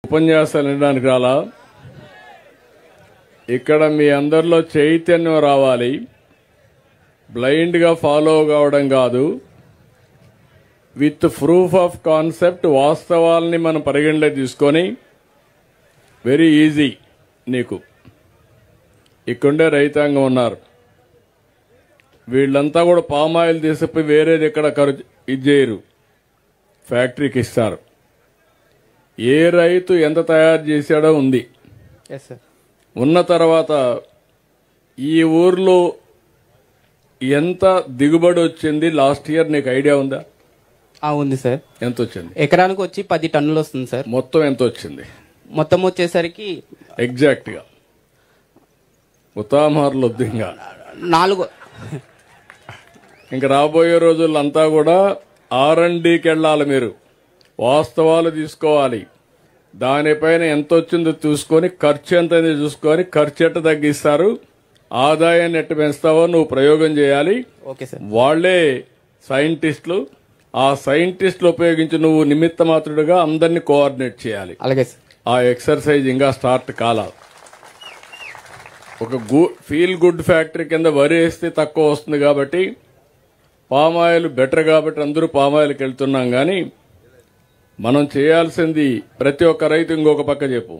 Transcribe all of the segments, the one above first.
ఉపన్యాసాలు వినడానికి రాలా. ఇక్కడ మీ అందరిలో చైతన్యం రావాలి. బ్లైండ్ గా ఫాలో కావడం కాదు, విత్ ప్రూఫ్ ఆఫ్ కాన్సెప్ట్ వాస్తవాల్ని మనం పరిగణలో తీసుకొని వెరీ ఈజీ. నీకు ఇక్కడే రైతాంగం ఉన్నారు, వీళ్ళంతా కూడా పామాయిల్ తీసుకుపోయి వేరేది ఎక్కడ ఇది చేయరు, ఫ్యాక్టరీకి ఇస్తారు. ఏ రైతు ఎంత తయారు చేశాడో ఉంది. ఉన్న తర్వాత ఈ ఊర్లో ఎంత దిగుబడి వచ్చింది లాస్ట్ ఇయర్ నీకు ఐడియా ఉందా? ఉంది సార్. ఎంత వచ్చింది? ఎకరానికి వచ్చి 10 టన్నులు వస్తుంది సార్. మొత్తం ఎంత వచ్చింది? మొత్తం వచ్చేసరికి ఎగ్జాక్ట్ గా ఉతామార్లు వద్దు. ఇంకా 4. ఇంకా రాబోయే రోజుల్లో అంతా కూడా R&Dకి వెళ్ళాలి. మీరు వాస్తవాలు తీసుకోవాలి. దానిపైన ఎంత వచ్చిందో చూసుకొని ఖర్చు ఎంత చూసుకొని ఖర్చు ఎట్ట తగ్గిస్తారు, ఆదాయాన్ని ఎట్ట పెంచుతావో నువ్వు ప్రయోగం చేయాలి. Okay sir. వాళ్లే సైంటిస్టులు. ఆ సైంటిస్టులు ఉపయోగించి నువ్వు నిమిత్త మాత్రుడుగా అందరినీ కోఆర్డినేట్ చేయాలి. అలాగే సార్. ఆ ఎక్సర్సైజ్ ఇంకా స్టార్ట్ కాల. ఒక ఫీల్ గుడ్ ఫ్యాక్టరీ కింద వరి వేస్తే తక్కువ వస్తుంది కాబట్టి పామాయిల్ బెటర్ కాబట్టి అందరూ పామాయిల్కి వెళ్తున్నాం. కానీ మనం చేయాల్సింది ప్రతి ఒక్క రైతు ఇంకొక పక్క చెప్పు.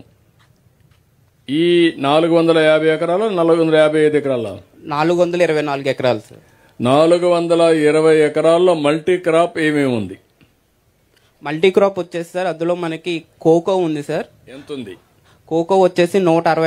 ఈ 450 ఎకరాలు 455 ఎకరాల 424 ఎకరాలు సార్. 420 ఎకరాల్లో మల్టీ క్రాప్ ఏమేమి ఉంది? మల్టీ క్రాప్ వచ్చేసి సార్ అందులో మనకి కోకో ఉంది సార్. ఎంత ఉంది? కోకో వచ్చేసి 160